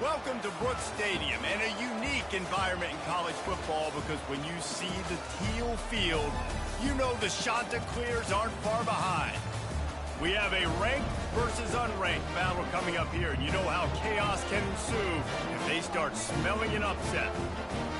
Welcome to Brooks Stadium and a unique environment in college football because when you see the teal field, you know the Chanticleers aren't far behind. We have a ranked versus unranked battle coming up here, and you know how chaos can ensue if they start smelling an upset.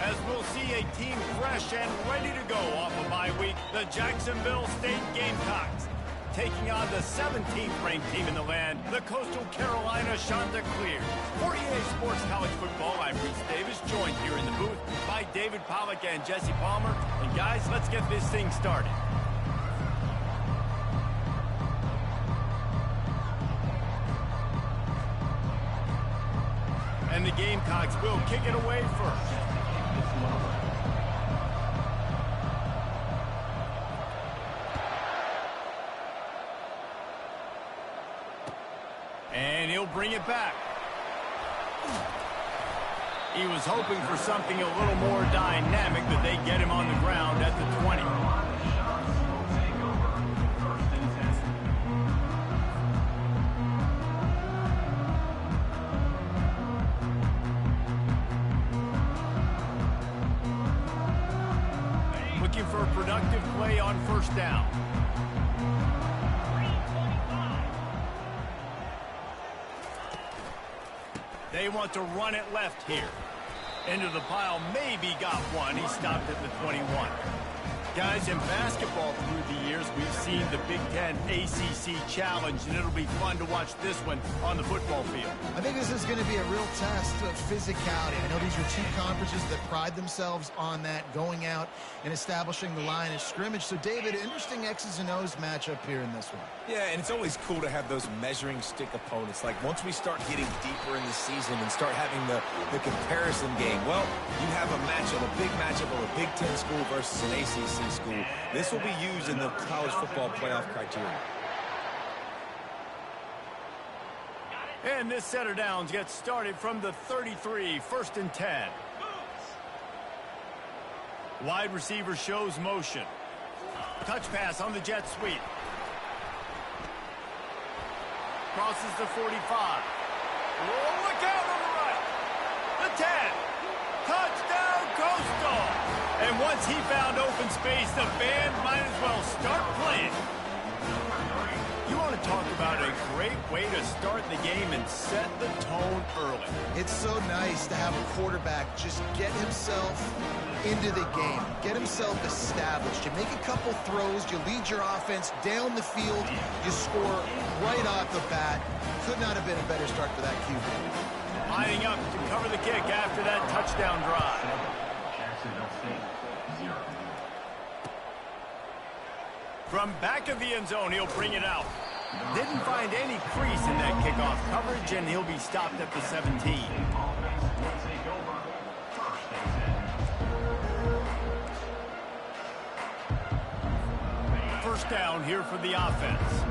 As we'll see a team fresh and ready to go off a bye week, the Jacksonville State Gamecocks, taking on the 17th ranked team in the land, the Coastal Carolina Chanticleers. For EA Sports College Football, I'm Reese Davis, joined here in the booth by David Pollack and Jesse Palmer. And guys, let's get this thing started. And the Gamecocks will kick it away first. And he'll bring it back. He was hoping for something a little more dynamic, but they get him on the ground at the 20. Looking for a productive play on first down. They want to run it left here. Into the pile, maybe got one. He stopped at the 21. Guys, in basketball through the years, we've seen the Big Ten ACC Challenge, and it'll be fun to watch this one on the football field. I think this is going to be a real test of physicality. I know these are two conferences that pride themselves on that, going out and establishing the line of scrimmage. So, David, interesting X's and O's matchup here in this one. Yeah, and it's always cool to have those measuring stick opponents. Like, once we start getting deeper in the season and start having the comparison game, well, you have a matchup, a big matchup of a Big Ten school versus an ACC school. This will be used in the college football playoff criteria. And this set of downs gets started from the 33, 1st and 10. Wide receiver shows motion. Touch pass on the jet sweep. Crosses the 45. Oh, look out on the right. The 10. Touchdown, Coastal. And once he found open space, the band might as well start playing. You want to talk about a great way to start the game and set the tone early. It's so nice to have a quarterback just get himself into the game, get himself established. You make a couple throws, you lead your offense down the field, you score right off the bat. Could not have been a better start for that QB. Lining up to cover the kick after that touchdown drive. From back of the end zone, he'll bring it out. Didn't find any crease in that kickoff coverage, and he'll be stopped at the 17. First down here for the offense.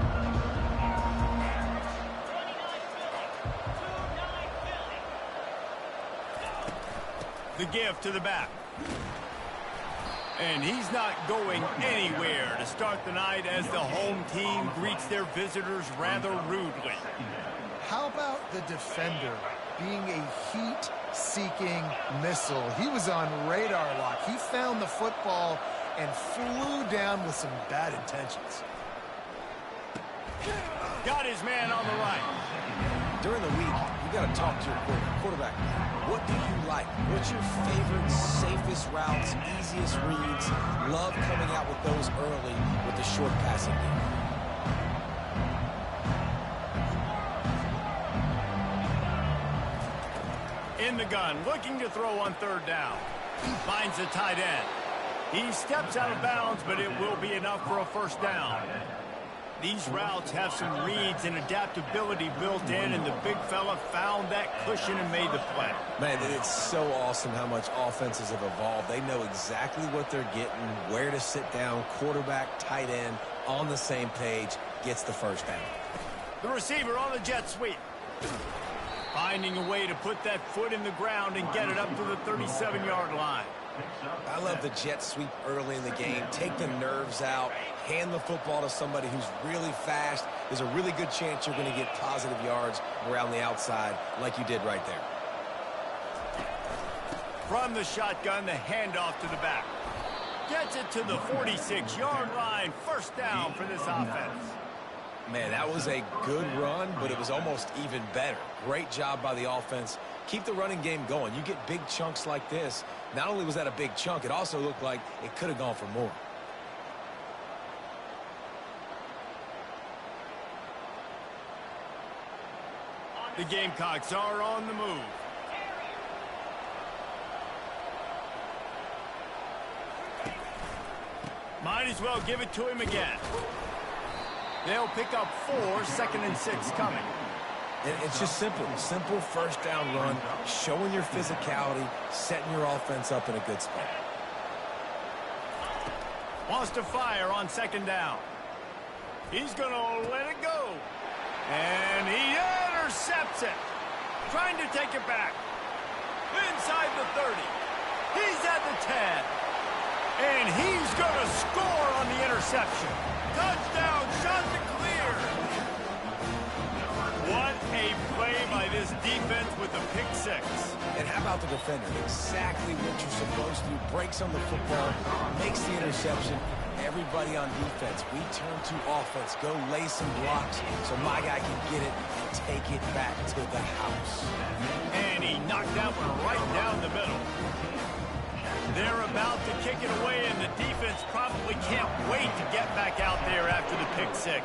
The give to the back. And he's not going anywhere to start the night as the home team greets their visitors rather rudely. How about the defender being a heat-seeking missile? He was on radar lock. He found the football and flew down with some bad intentions. Got his man on the right. During the week, you got to talk to your quarterback. What do you like? What's your favorite, safest routes, easiest reads? Love coming out with those early with the short passing game. In the gun, looking to throw on third down. Finds the tight end. He steps out of bounds, but it will be enough for a first down. These routes have some reads and adaptability built in, and the big fella found that cushion and made the play. Man, it's so awesome how much offenses have evolved. They know exactly what they're getting, where to sit down, quarterback, tight end, on the same page, gets the first down. The receiver on the jet sweep. Finding a way to put that foot in the ground and get it up to the 37-yard line. I love the jet sweep early in the game. Take the nerves out. Hand the football to somebody who's really fast. There's a really good chance you're going to get positive yards around the outside like you did right there. From the shotgun, the handoff to the back. Gets it to the 46-yard line. First down for this offense. Man, that was a good run, but it was almost even better. Great job by the offense. Keep the running game going. You get big chunks like this. Not only was that a big chunk, it also looked like it could have gone for more. The Gamecocks are on the move. Might as well give it to him again. They'll pick up 4, 2nd and 6 coming. It's just simple. Simple first down run, showing your physicality, setting your offense up in a good spot. Wants to fire on 2nd down. He's going to let it go. And he intercepts it. Trying to take it back. Inside the 30. He's at the 10. And he's going to score on the interception. Touchdown, shot to clear. What a play by this defense with a pick 6. And how about the defender? Exactly what you're supposed to do. Breaks on the football, makes the interception. Everybody on defense, we turn to offense. Go lay some blocks so my guy can get it and take it back to the house. And he knocked that one right down the middle. They're about to kick it away, and the defense probably can't wait to get back out there after the pick 6.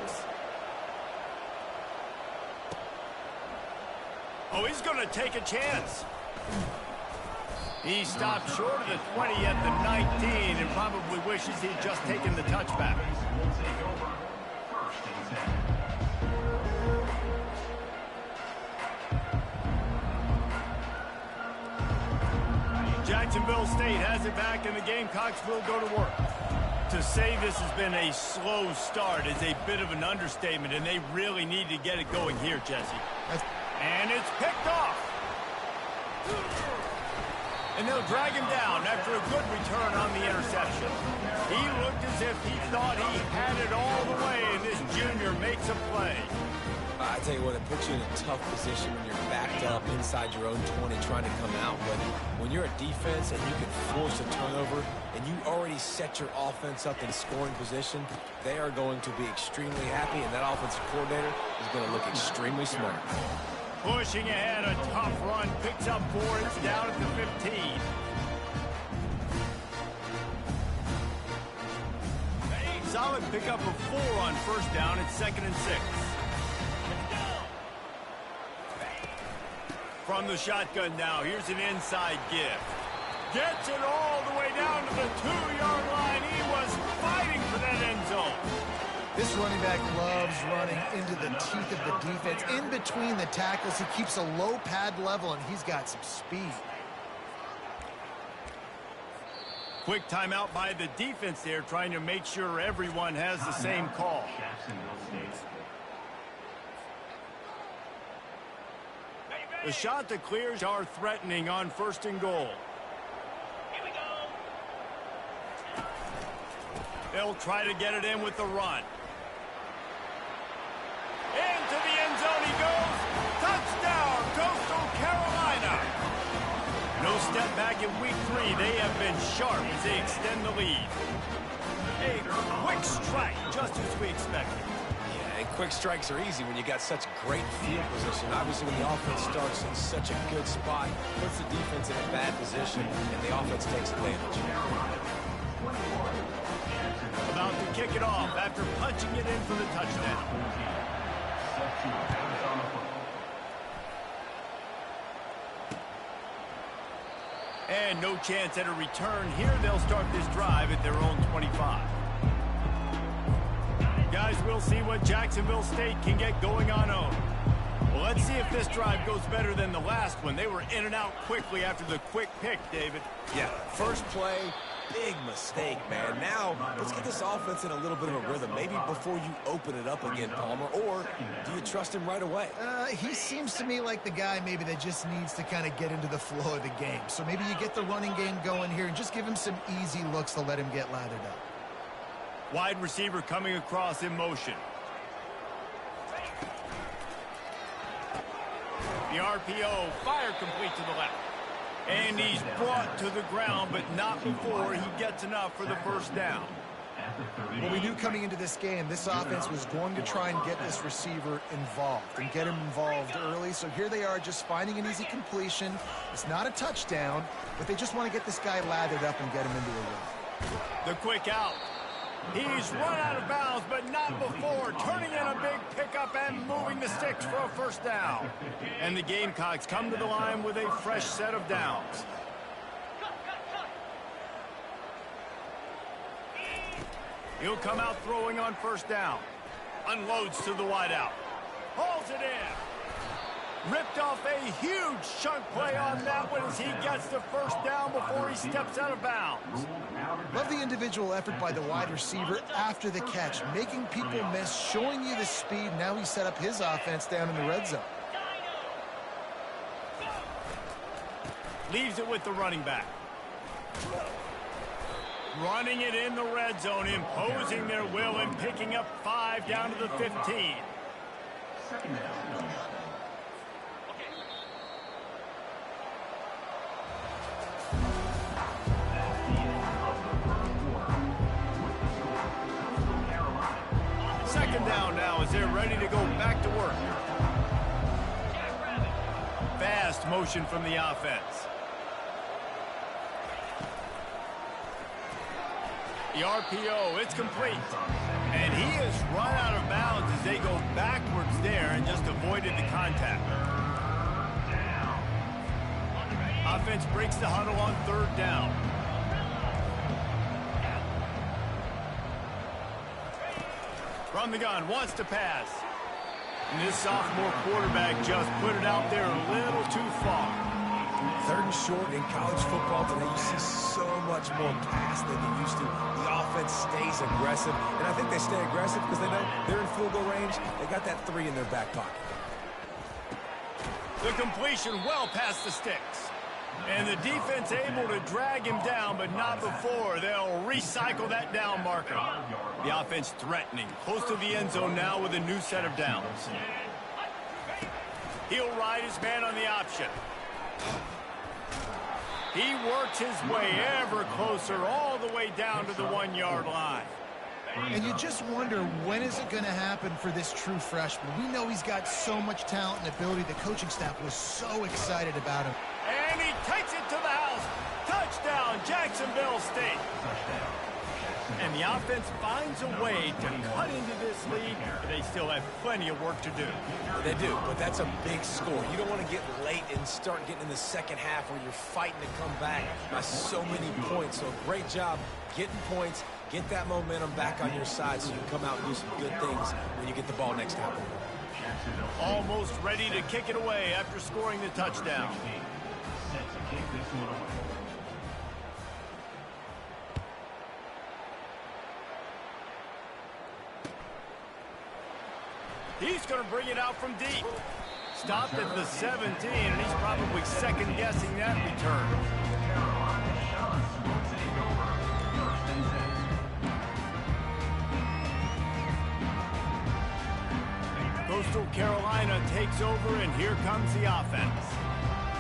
Oh, he's going to take a chance. He stopped short of the 20 at the 19 and probably wishes he'd just taken the touchback. Jacksonville State has it back, and the Gamecocks will go to work. To say this has been a slow start is a bit of an understatement, and they really need to get it going here, Jesse. And it's picked off. And they'll drag him down after a good return on the interception. He looked as if he thought he had it all the way, and this junior makes a play. I tell you what, it puts you in a tough position when you're backed up inside your own 20 trying to come out. But when you're a defense and you can force a turnover and you already set your offense up in scoring position, they are going to be extremely happy, and that offensive coordinator is going to look extremely smart. Pushing ahead, a tough run, picks up 4, it's down at the 15. Solid pickup of 4 on first down, it's 2nd and 6. From the shotgun now, here's an inside gift. Gets it all the way down to the 2-yard line. He was fighting for that end zone. This running back loves running into the teeth of the defense. In between the tackles, he keeps a low pad level, and he's got some speed. Quick timeout by the defense there, trying to make sure everyone has the same call. The shot that clears are threatening on 1st and goal. Here we go. They'll try to get it in with the run. Into the end zone he goes. Touchdown, Coastal Carolina. No step back in week 3. They have been sharp as they extend the lead. A quick strike, just as we expected. Yeah, and quick strikes are easy when you got such great field position. Obviously, when the offense starts in such a good spot, puts the defense in a bad position, and the offense takes advantage. About to kick it off after punching it in for the touchdown. And no chance at a return here. They'll start this drive at their own 25. Guys, we'll see what Jacksonville State can get going on own. Well, let's see if this drive goes better than the last one. They were in and out quickly after the quick pick, David. Yeah, first play, big mistake, man. Now, let's get this offense in a little bit of a rhythm. Maybe before you open it up again, Palmer, or do you trust him right away? He seems to me like the guy maybe that just needs to kind of get into the flow of the game. So maybe you get the running game going here and just give him some easy looks to let him get lathered up. Wide receiver coming across in motion. The RPO, fire complete to the left. And he's brought to the ground, but not before he gets enough for the first down. Well, we knew coming into this game, this offense was going to try and get this receiver involved and get him involved early. So here they are just finding an easy completion. It's not a touchdown, but they just want to get this guy lathered up and get him into a rhythm. The quick out. He's run out of bounds, but not before turning in a big pickup and moving the sticks for a first down. And the Gamecocks come to the line with a fresh set of downs. He'll come out throwing on first down. Unloads to the wideout. Hauls it in. Ripped off a huge chunk play on that one as he gets the first down before he steps out of bounds. Love the individual effort by the wide receiver after the catch, making people miss, showing you the speed. Now he set up his offense down in the red zone. Leaves it with the running back. Running it in the red zone, imposing their will and picking up 5 down to the 15. Second down now as they're ready to go back to work. Fast motion from the offense. The RPO, it's complete. And he has run out of bounds as they go backwards there and just avoided the contact. Offense breaks the huddle on third down. From the gun, wants to pass. And this sophomore quarterback just put it out there a little too far. Third and short in college football today, you see so much more pass than you used to. The offense stays aggressive, and I think they stay aggressive because they know they're in field goal range. They got that 3 in their back pocket. The completion well past the sticks. And the defense able to drag him down, but not before. They'll recycle that down marker. The offense threatening, close to the end zone now with a new set of downs. He'll ride his man on the option. He works his way ever closer all the way down to the 1-yard line. And you just wonder, when is it going to happen for this true freshman? We know he's got so much talent and ability. The coaching staff was so excited about him. And he takes it to the house. Touchdown, Jacksonville State. And the offense finds a way to cut into this lead, but they still have plenty of work to do. They do, but that's a big score. You don't want to get late and start getting in the second half where you're fighting to come back by so many points. So great job getting points, get that momentum back on your side so you can come out and do some good things when you get the ball next time. Almost ready to kick it away after scoring the touchdown. He's going to bring it out from deep. Stopped at the 17, and he's probably second-guessing that return. Coastal Carolina takes over, and here comes the offense.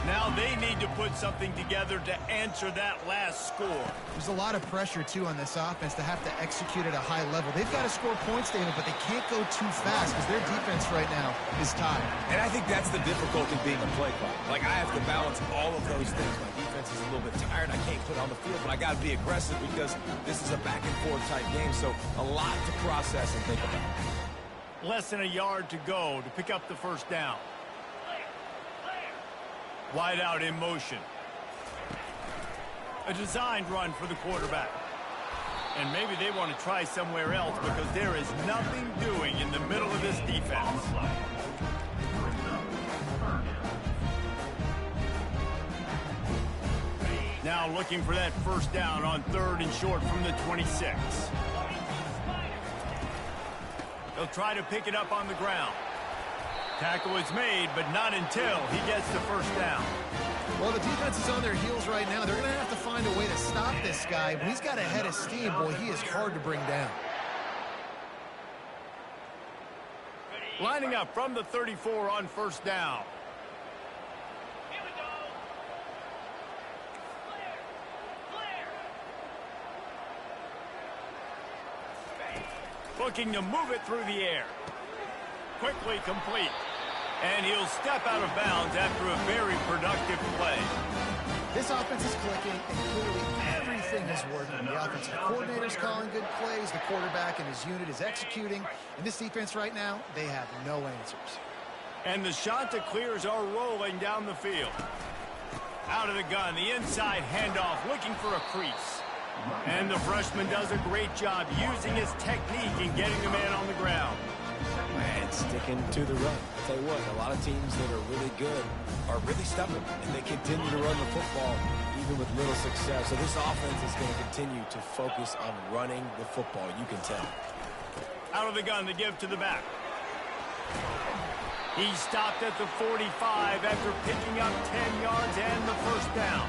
Now they need to put something together to answer that last score. There's a lot of pressure, too, on this offense to have to execute at a high level. They've got to score points, David, but they can't go too fast because their defense right now is tired. And I think that's the difficulty being a play caller. Like, I have to balance all of those things. My defense is a little bit tired. I can't put it on the field, but I got to be aggressive because this is a back-and-forth type game, so a lot to process and think about. Less than a yard to go to pick up the first down. Wide out in motion. A designed run for the quarterback. And maybe they want to try somewhere else because there is nothing doing in the middle of this defense. Now looking for that first down on third and short from the 26. They'll try to pick it up on the ground. Tackle is made, but not until he gets the first down. Well, the defense is on their heels right now. They're going to have to find a way to stop this guy. When he's got a head of steam, boy, he is hard to bring down. Lining up from the 34 on first down. looking to move it through the air. Quickly complete. And he'll step out of bounds after a very productive play. This offense is clicking, and clearly everything is working. The offensive coordinator's calling good plays. The quarterback and his unit is executing. And this defense right now, they have no answers. And the Chanticleers are rolling down the field. Out of the gun, the inside handoff, looking for a crease. And the freshman does a great job using his technique and getting the man on the ground. And sticking to the run. I'll tell you what, a lot of teams that are really good are really stubborn, and they continue to run the football even with little success. So this offense is going to continue to focus on running the football, you can tell. Out of the gun, the give to the back. He stopped at the 45 after picking up 10 yards and the first down.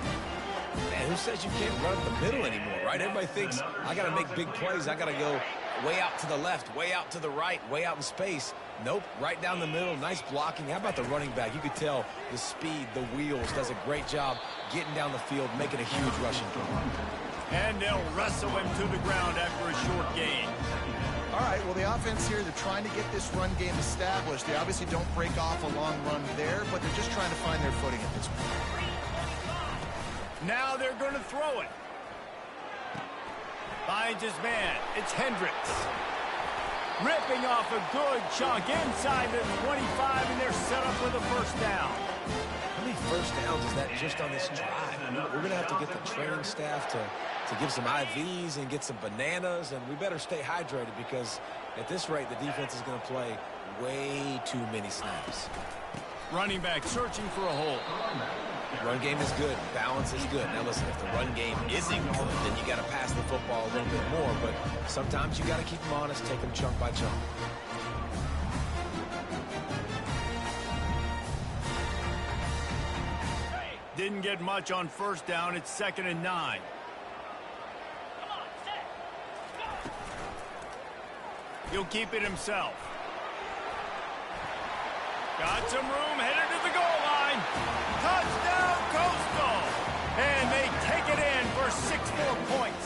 Man, who says you can't run up the middle anymore, right? Everybody thinks, I got to make big plays. I got to go way out to the left, way out to the right, way out in space. Nope, right down the middle, nice blocking. How about the running back? You could tell the speed, the wheels, does a great job getting down the field, making a huge rushing play. And they'll wrestle him to the ground after a short gain. All right, well, the offense here, they're trying to get this run game established. They obviously don't break off a long run there, but they're just trying to find their footing at this point. Now they're going to throw it. Finds his man. It's Hendricks. Ripping off a good chunk inside the 25, and they're set up with a first down. How many first downs is that just on this drive? We're going to have to get the training staff to give some IVs and get some bananas, and we better stay hydrated because at this rate, the defense is going to play way too many snaps. Running back searching for a hole. Run game is good. Balance is good. Now, listen, if the run game isn't good, then you got to pass the football a little bit more. But sometimes you got to keep them honest, take them chunk by chunk. Didn't get much on first down. It's 2nd and 9. He'll keep it himself. Got some room, headed to the goal line. Touchdown, Coastal. And they take it in for 6 more points.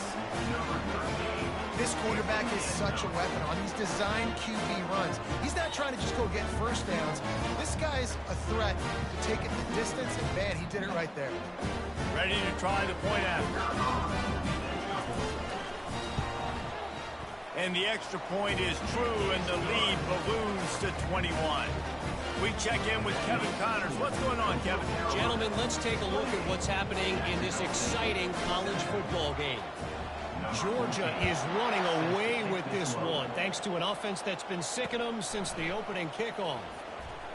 This quarterback is such a weapon on these designed QB runs. He's not trying to just go get first downs. This guy's a threat to take it the distance, and man, he did it right there. Ready to try the point after. And the extra point is true, and the lead balloons to 21. We check in with Kevin Connors. What's going on, Kevin? Gentlemen, let's take a look at what's happening in this exciting college football game. Georgia is running away with this one, thanks to an offense that's been sicking them since the opening kickoff.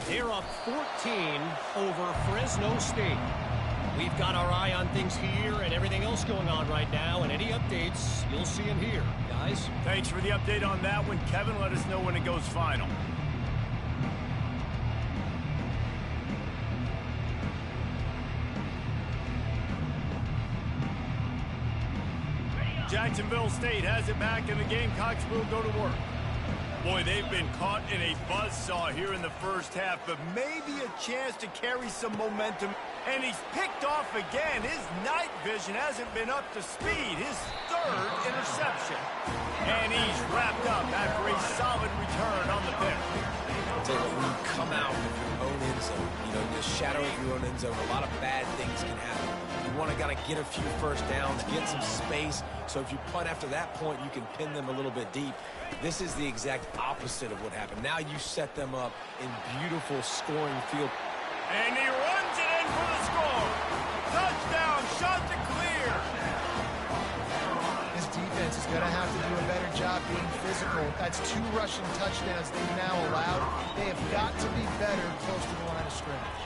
They're up 14 over Fresno State. We've got our eye on things here and everything else going on right now, and any updates, you'll see them here. Guys? Thanks for the update on that one, Kevin. Let us know when it goes final. Jacksonville State has it back, and the Gamecocks will go to work. Boy, they've been caught in a buzzsaw here in the first half, but maybe a chance to carry some momentum. And he's picked off again. His night vision hasn't been up to speed. His 3rd interception. And he's wrapped up after a solid return on the pick. I'll tell you what, when you come out of your own end zone, the shadow of your own end zone, a lot of bad things can happen. You want to get a few first downs, get some space, so if you punt after that point, you can pin them a little bit deep. This is the exact opposite of what happened. Now you set them up in beautiful scoring field. And he runs it in for the score. Touchdown, Chanticleer. This defense is going to have to do a better job being physical. That's 2 rushing touchdowns they've now allowed. They have got to be better close to the line of scrimmage.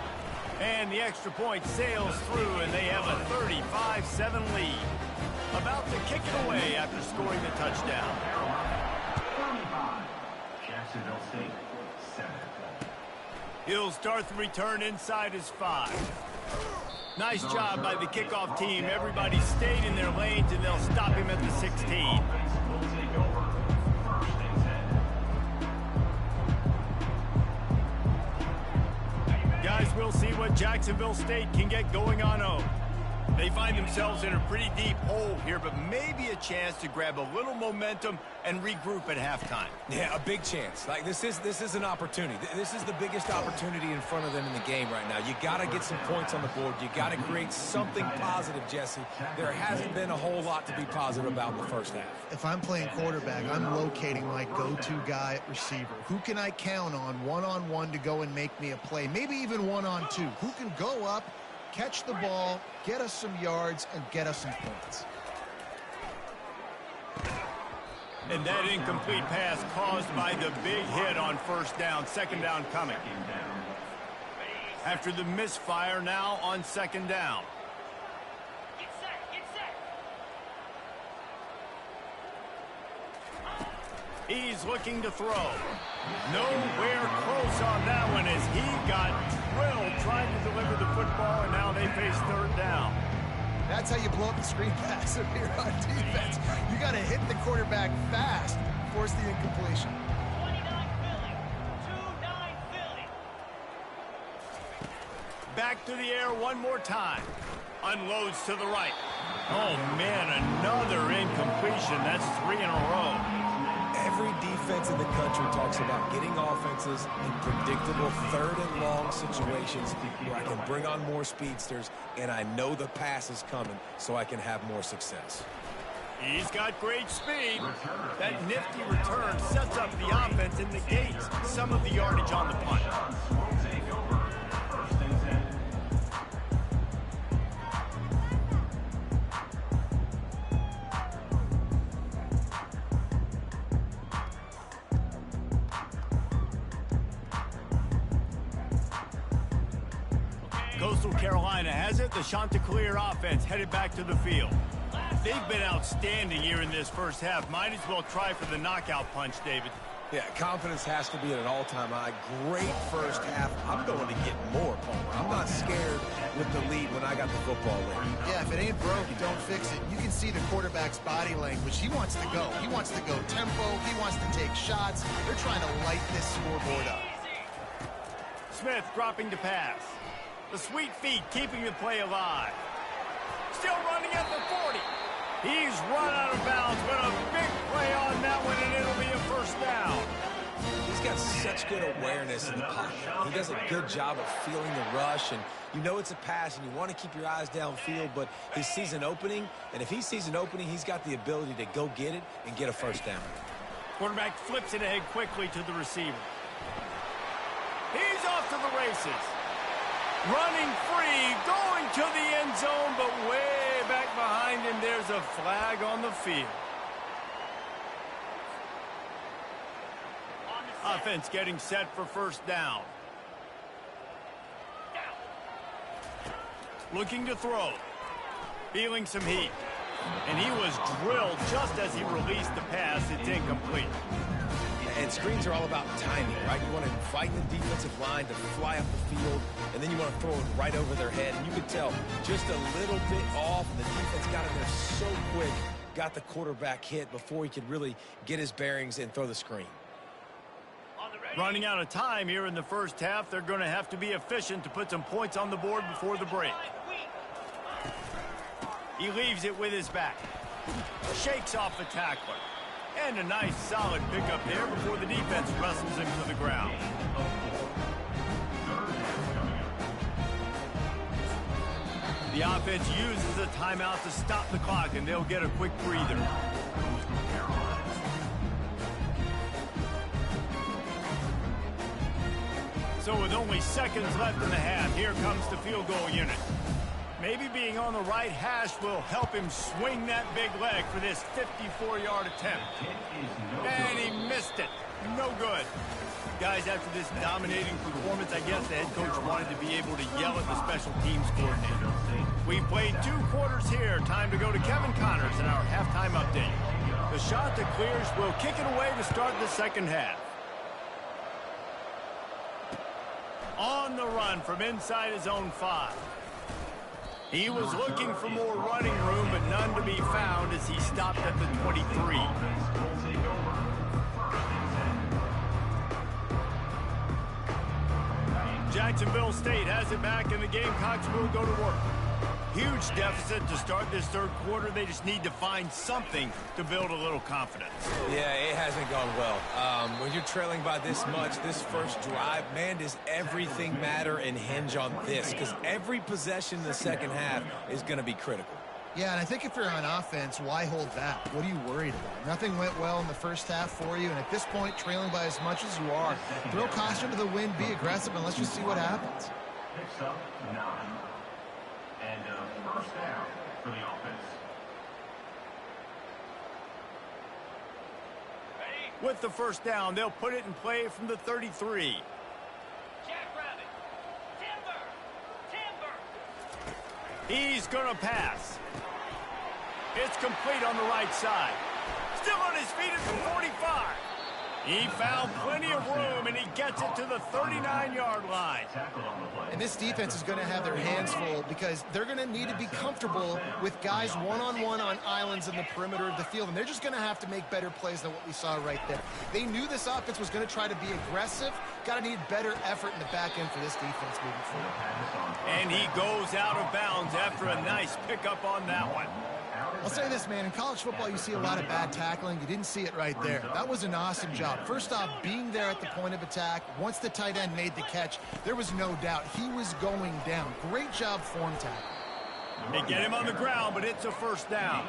And the extra point sails through, and they have a 35-7 lead. About to kick it away after scoring the touchdown. Jacksonville State, 7. He'll start the return inside his 5. Nice job by the kickoff team. Everybody stayed in their lanes, and they'll stop him at the 16. Guys, we'll see what Jacksonville State can get going on 0. They find themselves in a pretty deep hole here, but maybe a chance to grab a little momentum and regroup at halftime. Yeah, a big chance. Like, this is an opportunity. This is the biggest opportunity in front of them in the game right now. You got to get some points on the board. You got to create something positive, Jesse. There hasn't been a whole lot to be positive about in the first half. If I'm playing quarterback, I'm locating my go-to guy at receiver. Who can I count on one-on-one to go and make me a play? Maybe even one-on-two. Who can go up, catch the ball, get us some yards, and get us some points. And that incomplete pass caused by the big hit on first down. Second down coming. After the misfire, now on second down. He's looking to throw. Nowhere close on that one as he got drilled trying to deliver the football, and now they face third down. That's how you blow up the screen pass up here on defense. You got to hit the quarterback fast, force the incompletion. 29 Philly. 2-9 Philly. Back to the air one more time. Unloads to the right. Oh, man, another incompletion. That's 3 in a row. Every defense in the country talks about getting offenses in predictable third and long situations where I can bring on more speedsters and I know the pass is coming so I can have more success. He's got great speed. That nifty return sets up the offense and negates some of the yardage on the punt. Coastal Carolina has it. The Chanticleer offense headed back to the field. They've been outstanding here in this first half. Might as well try for the knockout punch, David. Yeah, confidence has to be at an all-time high. Great first half. I'm going to get more, Palmer. I'm not scared with the lead when I got the football in. Yeah, if it ain't broke, don't fix it. You can see the quarterback's body language. He wants to go. He wants to go tempo. He wants to take shots. They're trying to light this scoreboard up. Smith dropping to pass. The sweet feet keeping the play alive. Still running at the 40. He's run out of bounds, but a big play on that one, and it'll be a first down. He's got such good awareness in the pocket. He does a good job of feeling the rush, and you know it's a pass, and you want to keep your eyes downfield, but he sees an opening, and if he sees an opening, he's got the ability to go get it and get a first down. Quarterback flips it ahead quickly to the receiver. He's off to the races. Running free, going to the end zone, but way back behind him, there's a flag on the field. Offense getting set for first down. Looking to throw. Feeling some heat. And he was drilled just as he released the pass. It's incomplete. And screens are all about timing, right? You want to invite the defensive line to fly up the field, and then you want to throw it right over their head. And you could tell just a little bit off, and the defense got in there so quick, got the quarterback hit before he could really get his bearings and throw the screen. Running out of time here in the first half. They're going to have to be efficient to put some points on the board before the break. He leaves it with his back. Shakes off the tackler. And a nice solid pickup there before the defense wrestles him to the ground. The offense uses a timeout to stop the clock, and they'll get a quick breather. So with only seconds left in the half, here comes the field goal unit. Maybe being on the right hash will help him swing that big leg for this 54-yard attempt. And he missed it. No good. Guys, after this dominating performance, I guess the head coach wanted to be able to yell at the special teams coordinator. We've played 2 quarters here. Time to go to Kevin Connors in our halftime update. The Chanticleers will kick it away to start the second half. On the run from inside his own 5. He was looking for more running room, but none to be found as he stopped at the 23. Jacksonville State has it back, and the Gamecocks will go to work. Huge deficit to start this third quarter. They just need to find something to build a little confidence. Yeah, it hasn't gone well. When you're trailing by this much, this first drive, man, does everything matter and hinge on this? Because every possession in the second half is going to be critical. Yeah, and I think if you're on offense, why hold back? What are you worried about? Nothing went well in the first half for you, and at this point, trailing by as much as you are, throw caution to the wind, be aggressive, and let's just see what happens. Picks up 9. And first down for the offense. Ready? With the first down, they'll put it in play from the 33. Jackrabbit. Timber. He's going to pass. It's complete on the right side. Still on his feet at the 45. He found plenty of room, and he gets it to the 39-yard line. Tackle on the play. And this defense is going to have their hands full because they're going to need to be comfortable with guys one-on-one on islands in the perimeter of the field, and they're just going to have to make better plays than what we saw right there. They knew this offense was going to try to be aggressive. Got to need better effort in the back end for this defense moving forward. And he goes out of bounds after a nice pickup on that one. I'll say this, man, in college football, you see a lot of bad tackling. You didn't see it right there. That was an awesome job. First off, being there at the point of attack. Once the tight end made the catch, there was no doubt he was going down. Great job form tackle. They get him on the ground, but it's a first down.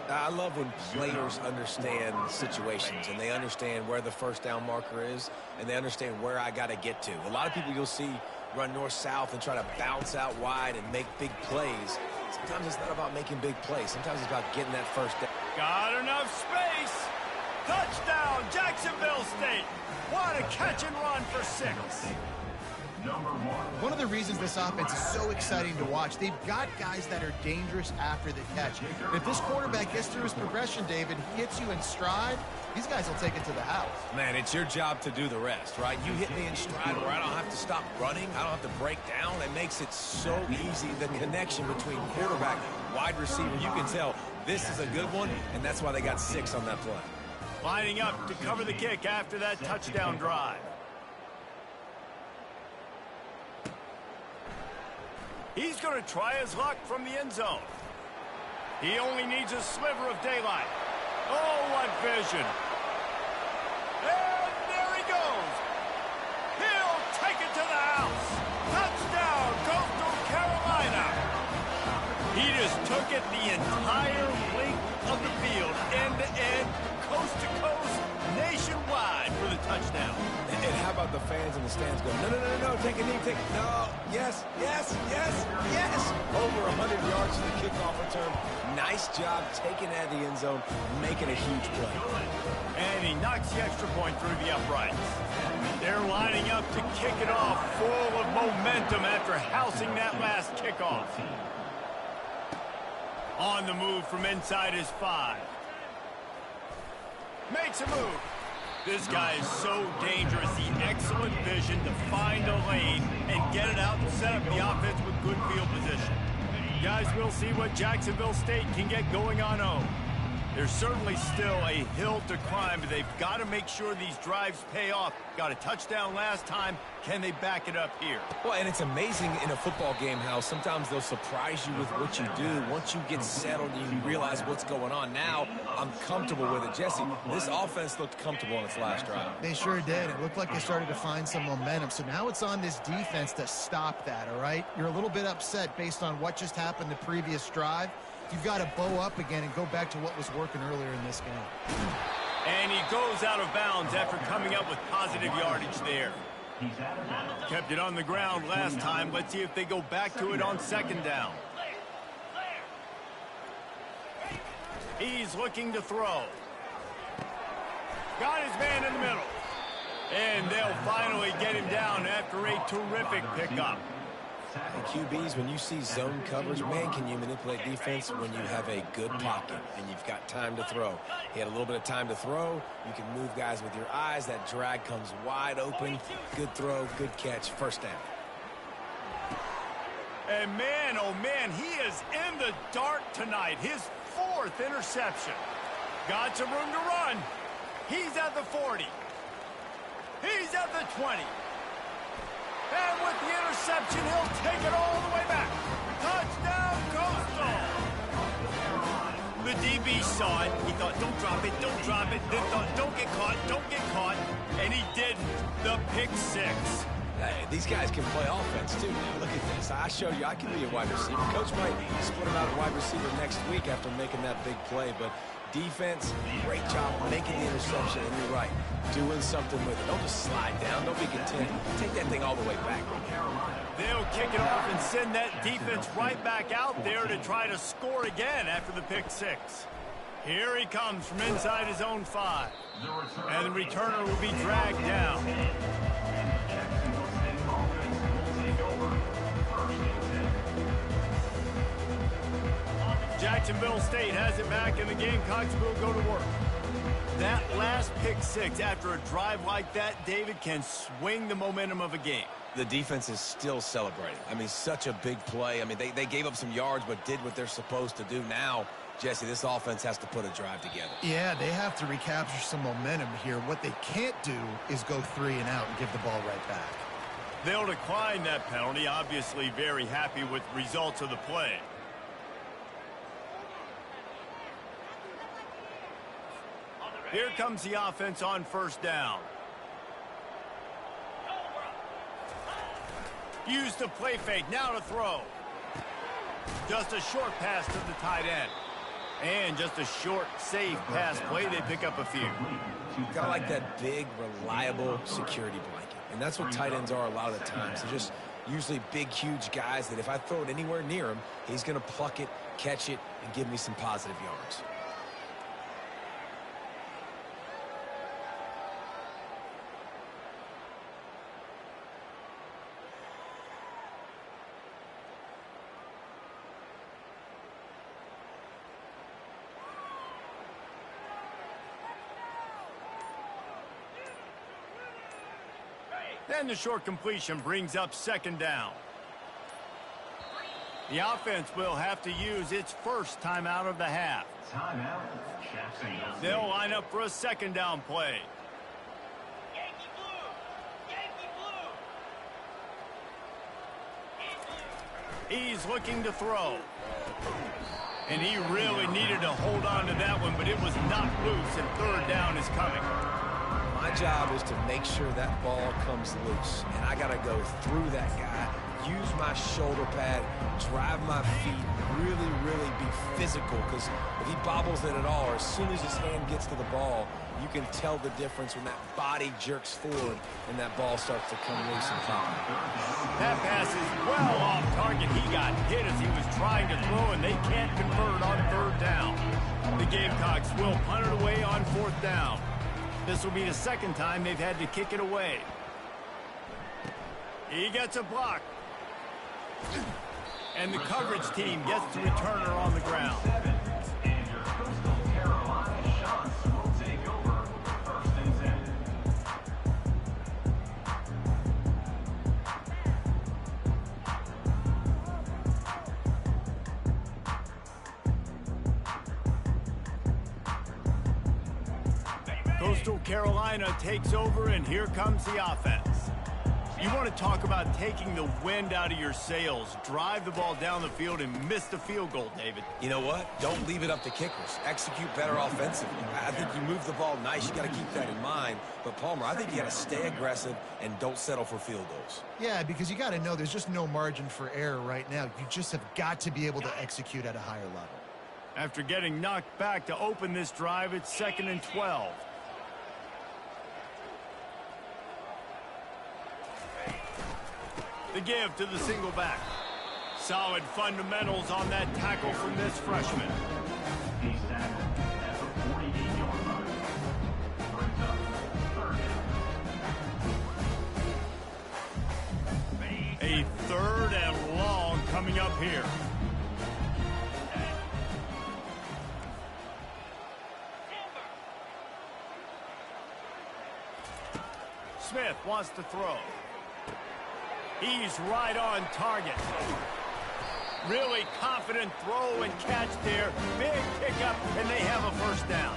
I love when players understand situations and they understand where the first down marker is and they understand where I got to get to. A lot of people you'll see run north-south and try to bounce out wide and make big plays. Sometimes it's not about making big plays. Sometimes it's about getting that first down. Got enough space. Touchdown, Jacksonville State. What a catch and run for 6. Number 1. One of the reasons this offense is so exciting to watch, they've got guys that are dangerous after the catch. And if this quarterback gets through his progression, David, he hits you in stride, these guys will take it to the house. Man, it's your job to do the rest, right? You hit me in stride where I don't have to stop running. I don't have to break down. It makes it so easy. The connection between quarterback, wide receiver, you can tell this is a good one, and that's why they got 6 on that play. Lining up to cover the kick after that touchdown drive. He's going to try his luck from the end zone. He only needs a sliver of daylight. Oh, what vision. And there he goes. He'll take it to the house. Touchdown, Coastal Carolina. He just took it the entire length of the field, end-to-end, coast-to-coast, nationwide for the touchdown. And how about the fans in the stands going, no, take a knee, no, yes. Over 100 yards to the kickoff return. Nice job taking it out of the end zone, making a huge play. And he knocks the extra point through the uprights. They're lining up to kick it off full of momentum after housing that last kickoff. On the move from inside his 5. Makes a move. This guy is so dangerous. The excellent vision to find a lane and get it out and set up the offense with good field position. Guys, we'll see what Jacksonville State can get going on home. There's certainly still a hill to climb, but they've got to make sure these drives pay off. Got a touchdown last time. Can they back it up here? Well, and it's amazing in a football game how sometimes they'll surprise you with what you do. Once you get settled, you realize what's going on. Now, I'm comfortable with it. Jesse, this offense looked comfortable on its last drive. They sure did. It looked like they started to find some momentum. So now it's on this defense to stop that, all right? You're a little bit upset based on what just happened the previous drive. You've got to bow up again and go back to what was working earlier in this game. And he goes out of bounds after coming up with positive yardage there. Kept it on the ground last time. Let's see if they go back to it on second down. He's looking to throw. Got his man in the middle. And they'll finally get him down after a terrific pickup. And QBs, when you see zone coverage, man, can you manipulate defense when you have a good pocket and you've got time to throw. He had a little bit of time to throw. You can move guys with your eyes. That drag comes wide open. Good throw, good catch, first down. And man, oh man, he is in the dark tonight. His 4th interception. Got some room to run. He's at the 40. He's at the 20. And with the interception, he'll take it all the way back. Touchdown, the DB saw it. He thought, don't drop it, don't drop it. Then thought, don't get caught. And he didn't. The pick six. Hey, these guys can play offense, too. Now, look at this. I showed you I can be a wide receiver. Coach might split him out at wide receiver next week after making that big play. But defense, great job making the interception. And you're right, doing something with it. Don't just slide down. Don't be content. Take that thing all the way back. They'll kick it off and send that defense right back out there to try to score again after the pick six. Here he comes from inside his own 5. And the returner will be dragged down. Jacksonville State has it back, and the Gamecocks will go to work. That last pick six after a drive like that, David, can swing the momentum of a game. The defense is still celebrating. I mean, such a big play. I mean, they gave up some yards but did what they're supposed to do. Now, Jesse, this offense has to put a drive together. Yeah, they have to recapture some momentum here. What they can't do is go 3 and out and give the ball right back. They'll decline that penalty, obviously very happy with results of the play. Here comes the offense on first down. Use the play fake, now to throw. Just a short pass to the tight end. And just a short, safe pass play, they pick up a few. Kind of like that big, reliable security blanket. And that's what tight ends are a lot of the times. They're just usually big, huge guys that if I throw it anywhere near him, he's going to pluck it, catch it, and give me some positive yards. Then the short completion brings up second down. The offense will have to use its first timeout of the half. They'll line up for a second down play. Yankee blue! Yankee blue! He's looking to throw. And he really needed to hold on to that one, but it was knocked loose, and third down is coming. My job is to make sure that ball comes loose, and I got to go through that guy, use my shoulder pad, drive my feet, really be physical, because if he bobbles it at all, or as soon as his hand gets to the ball, you can tell the difference when that body jerks forward and that ball starts to come loose and pop. That pass is well off target. He got hit as he was trying to throw, and they can't convert on third down. The Gamecocks will punt it away on fourth down. This will be the second time they've had to kick it away. He gets a block. And the coverage team gets the returner on the ground. And your Coastal Carolina Shots will take over first and 10. Coastal Carolina takes over, and here comes the offense. You want to talk about taking the wind out of your sails. Drive the ball down the field and miss the field goal, David. You know what? Don't leave it up to kickers. Execute better offensively. I think you move the ball nice. You got to keep that in mind. But, Palmer, I think you got to stay aggressive and don't settle for field goals. Yeah, because you got to know there's just no margin for error right now. You just have got to be able to execute at a higher level. After getting knocked back to open this drive, it's 2nd and 12. The give to the single back. Solid fundamentals on that tackle from this freshman. He's tackled at the 48-yard line. Brings up third down. A third and long coming up here. Smith wants to throw. He's right on target. Really confident throw and catch there. Big pickup, and they have a first down.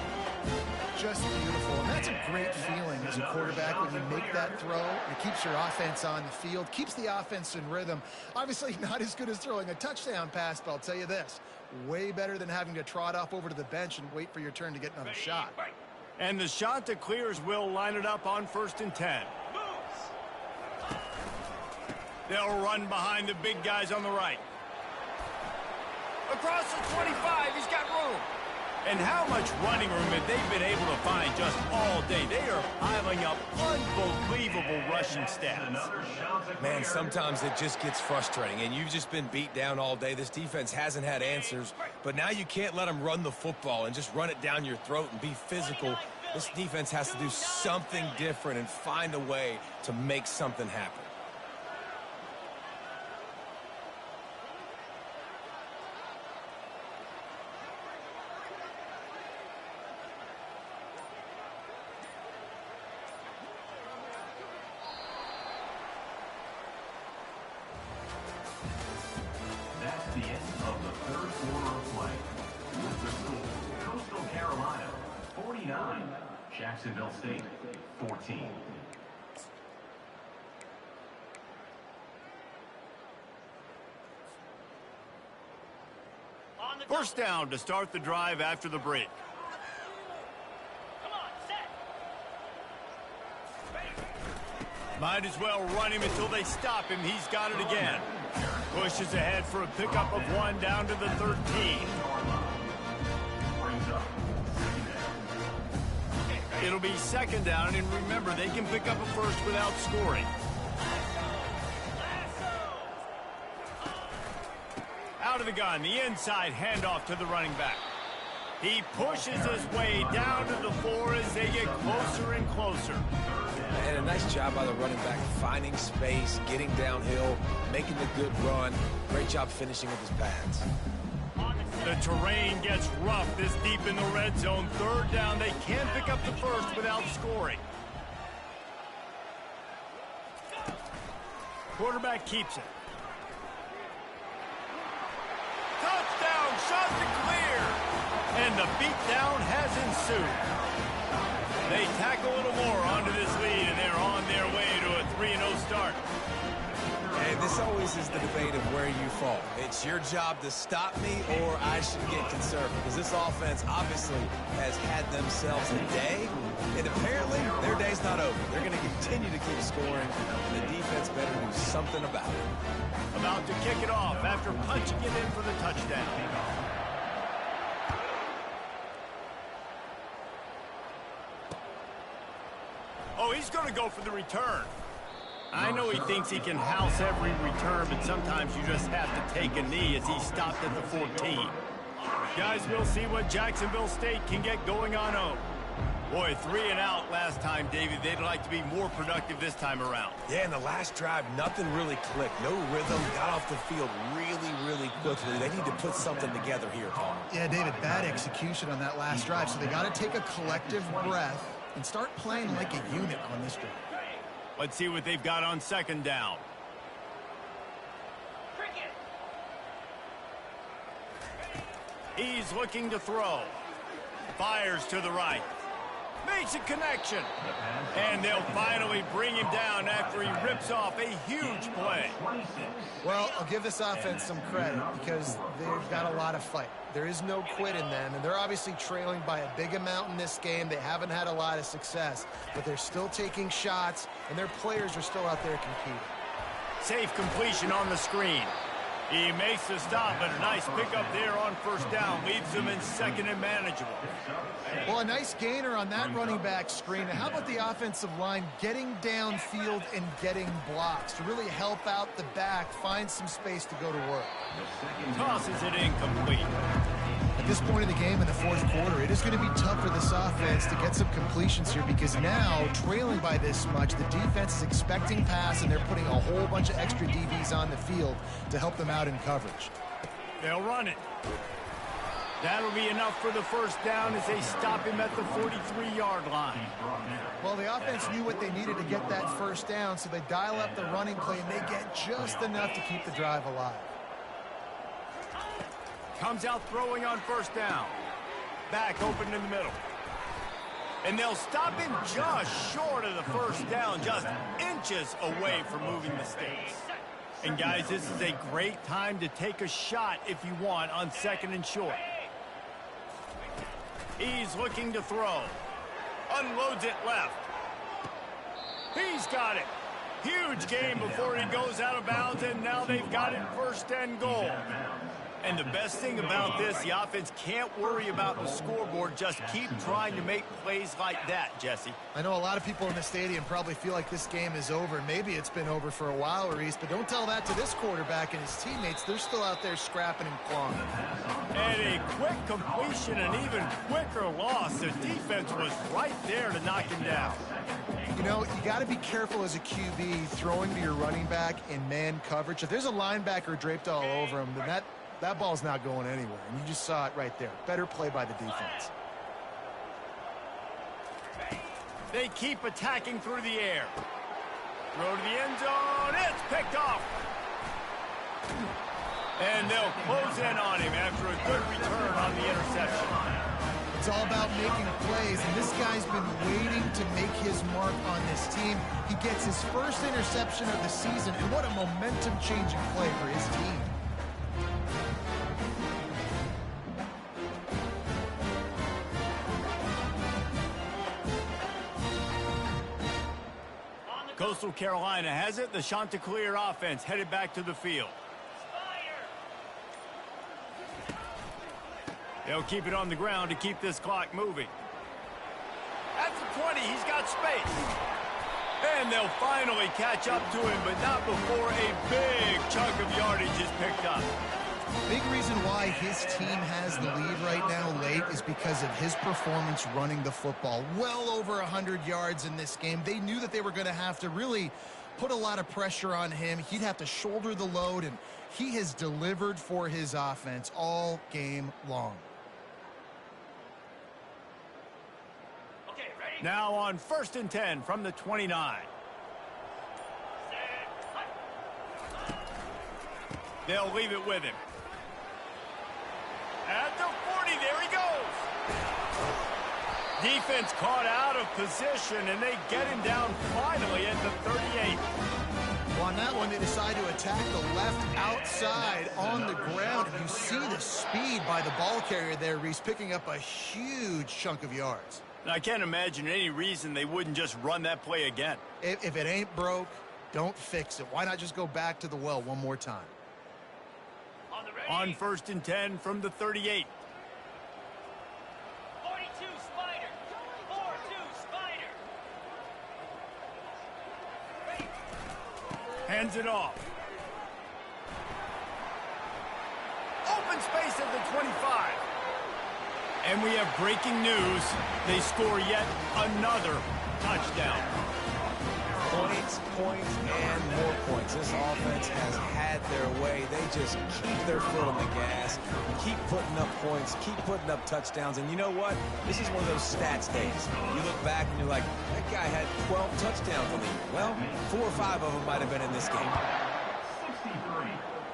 Just beautiful. And that's a great feeling as a quarterback when you make that throw. It keeps your offense on the field, keeps the offense in rhythm. Obviously not as good as throwing a touchdown pass, but I'll tell you this. Way better than having to trot off over to the bench and wait for your turn to get another shot. And the Chanticleers will line it up on 1st and 10. They'll run behind the big guys on the right. Across the 25, he's got room. And how much running room have they been able to find just all day? They are piling up unbelievable rushing stats. Man, sometimes it just gets frustrating, and you've just been beat down all day. This defense hasn't had answers, but now you can't let them run the football and just run it down your throat and be physical. This defense has to do something different and find a way to make something happen. That's the end of the third quarter of play. With the score, Coastal Carolina 49, Jacksonville State 14. First down to start the drive after the break. Come on, set. Might as well run him until they stop him. He's got it again. Pushes ahead for a pickup of 1 down to the 13. Brings up second down. It'll be 2nd down, and remember, they can pick up a first without scoring. Out of the gun, the inside handoff to the running back. He pushes his way down to the floor as they get closer and closer. And a nice job by the running back, finding space, getting downhill, making the good run. Great job finishing with his pads. The terrain gets rough this deep in the red zone. 3rd down, they can't pick up the first without scoring. Quarterback keeps it. Touchdown, Chanticleer! And the beatdown has ensued. They tack a little more onto this lead, and they're on their way to a 3-0 start. And this always is the debate of where you fall. It's your job to stop me, or I should get conservative. Because this offense obviously has had themselves a day, and apparently their day's not over. They're going to continue to keep scoring, and the defense better do something about it. About to kick it off after punching it in for the touchdown. Oh, he's going to go for the return. I know he thinks he can house every return, but sometimes you just have to take a knee as he stopped at the 14. Guys, we'll see what Jacksonville State can get going on 0. Boy, 3 and out last time, David. They'd like to be more productive this time around. Yeah, in the last drive, nothing really clicked. No rhythm, got off the field really quickly. They need to put something together here, Paul. Yeah, David, bad execution on that last drive, so they got to take a collective breath and start playing like a unit on this drive. Let's see what they've got on 2nd down. Cricket. He's looking to throw. Fires to the right. Makes a connection. And they'll finally bring him down after he rips off a huge play. Well, I'll give this offense some credit because they've got a lot of fight. There is no quit in them, and they're obviously trailing by a big amount in this game. They haven't had a lot of success, but they're still taking shots, and their players are still out there competing. Safe completion on the screen. He makes the stop, but a nice pickup there on 1st down. Leaves them in 2nd and manageable. Well, a nice gainer on that running back screen. How about the offensive line getting downfield and getting blocks to really help out the back, find some space to go to work? Tosses it incomplete. At this point in the game in the 4th quarter, it is going to be tough for this offense to get some completions here because now, trailing by this much, the defense is expecting pass, and they're putting a whole bunch of extra DBs on the field to help them out in coverage. They'll run it. That'll be enough for the 1st down as they stop him at the 43-yard line. Well, the offense knew what they needed to get that 1st down, so they dial up the running play, and they get just enough to keep the drive alive. Comes out throwing on 1st down. Back open in the middle. And they'll stop him just short of the 1st down, just inches away from moving the sticks. And guys, this is a great time to take a shot if you want on 2nd and short. He's looking to throw. Unloads it left. He's got it. Huge gain before he goes out of bounds, and now they've got it 1st and goal. And the best thing about this, the offense can't worry about the scoreboard. Just keep trying to make plays like that, Jesse. I know a lot of people in the stadium probably feel like this game is over. Maybe it's been over for a while, Reese, but don't tell that to this quarterback and his teammates. They're still out there scrapping and clawing. And a quick completion, an even quicker loss. The defense was right there to knock him down. You know, you got to be careful as a QB throwing to your running back in man coverage. If there's a linebacker draped all over him, then that ball's not going anywhere. And you just saw it right there. Better play by the defense. They keep attacking through the air. Throw to the end zone. It's picked off. And they'll close in on him after a good return on the interception. It's all about making plays, and this guy's been waiting to make his mark on this team. He gets his first interception of the season, and what a momentum-changing play for his team. Coastal Carolina has it. The Chanticleer offense headed back to the field. They'll keep it on the ground to keep this clock moving. At the 20, he's got space. And they'll finally catch up to him, but not before a big chunk of yardage is picked up. Big reason why his team has the lead right now late is because of his performance running the football. Well over 100 yards in this game. They knew that they were going to have to really put a lot of pressure on him. He'd have to shoulder the load, and he has delivered for his offense all game long. Now on 1st and 10 from the 29. They'll leave it with him. At the 40, there he goes. Defense caught out of position, and they get him down finally at the 38. Well, on that one, they decide to attack the left outside on the ground. You see the speed by the ball carrier there, Reese, picking up a huge chunk of yards. I can't imagine any reason they wouldn't just run that play again. If it ain't broke, don't fix it. Why not just go back to the well one more time? On 1st and 10 from the 38. 42 Spider. 4-2 Spider. Hands it off. Open space at the 25. And we have breaking news. They score yet another touchdown. Points, and more points. This offense has had their way. They just keep their foot on the gas, keep putting up points, keep putting up touchdowns. And you know what? This is one of those stats days. You look back and you're like, that guy had 12 touchdowns in the year. Well, 4 or 5 of them might have been in this game. 63,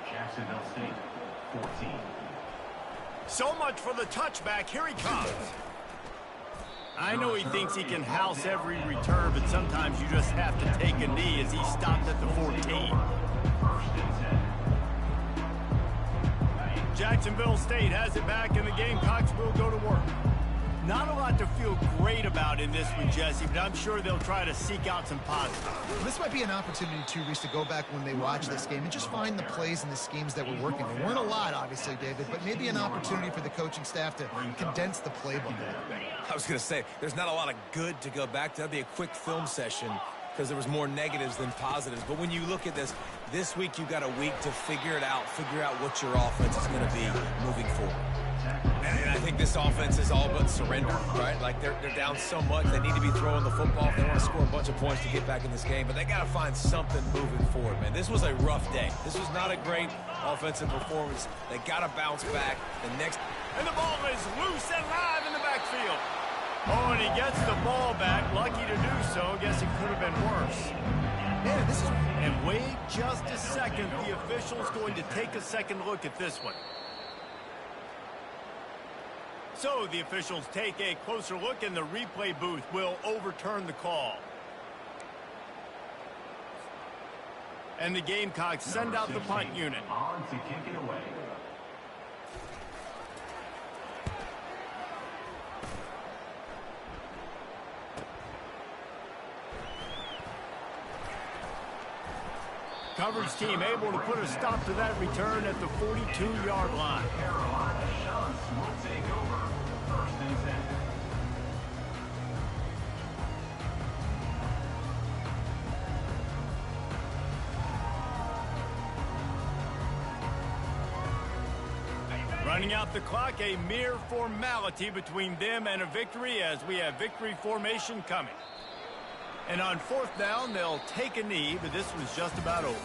Jacksonville State, 14. So much for the touchback. Here he comes. I know he thinks he can house every return, but sometimes you just have to take a knee as he stopped at the 14. Jacksonville State has it back, and the Gamecocks will go to work. Not a lot to feel great about in this one, Jesse, but I'm sure they'll try to seek out some positives. This might be an opportunity, too, Reese, to go back when they watch this game and just find the plays and the schemes that were working. There weren't a lot, obviously, David, but maybe an opportunity for the coaching staff to condense the playbook. I was going to say, there's not a lot of good to go back to. That'd be a quick film session because there was more negatives than positives. But when you look at this week you've got a week to figure it out, figure out what your offense is going to be moving forward. And I think this offense is all but surrender, right? Like they're down so much. They need to be throwing the football if they want to score a bunch of points to get back in this game. But they got to find something moving forward, man. This was a rough day. This was not a great offensive performance. They got to bounce back. And the ball is loose and live in the backfield. Oh, and he gets the ball back. Lucky to do so. Guess it could have been worse. Man, this is... And wait just a second. The official's going to take a second look at this one. So the officials take a closer look, and the replay booth will overturn the call. And the Gamecocks send out the punt unit. On to kick it away. Coverage team able to put a stop to that return at the 42-yard line. Carolina Shunts will take over. First and 10. Running out the clock, a mere formality between them and a victory as we have victory formation coming. And on fourth down, they'll take a knee, but this was just about over.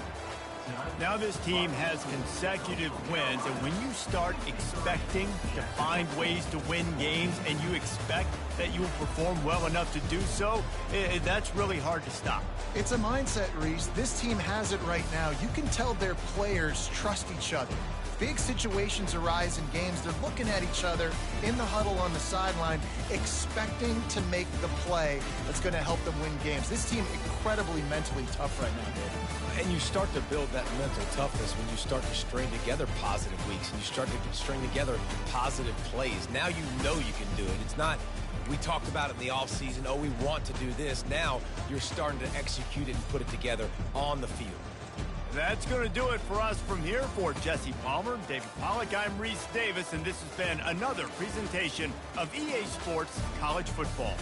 Now this team has consecutive wins, and when you start expecting to find ways to win games and you expect that you will perform well enough to do so, that's really hard to stop. It's a mindset, Reese. This team has it right now. You can tell their players trust each other. Big situations arise in games. They're looking at each other in the huddle on the sideline, expecting to make the play that's going to help them win games. This team incredibly mentally tough right now, David. And you start to build that mental toughness when you start to string together positive weeks and you start to string together positive plays. Now you know you can do it. It's not, we talked about it in the offseason, oh, we want to do this. Now you're starting to execute it and put it together on the field. That's going to do it for us from here. For Jesse Palmer, David Pollack, I'm Reese Davis, and this has been another presentation of EA Sports College Football.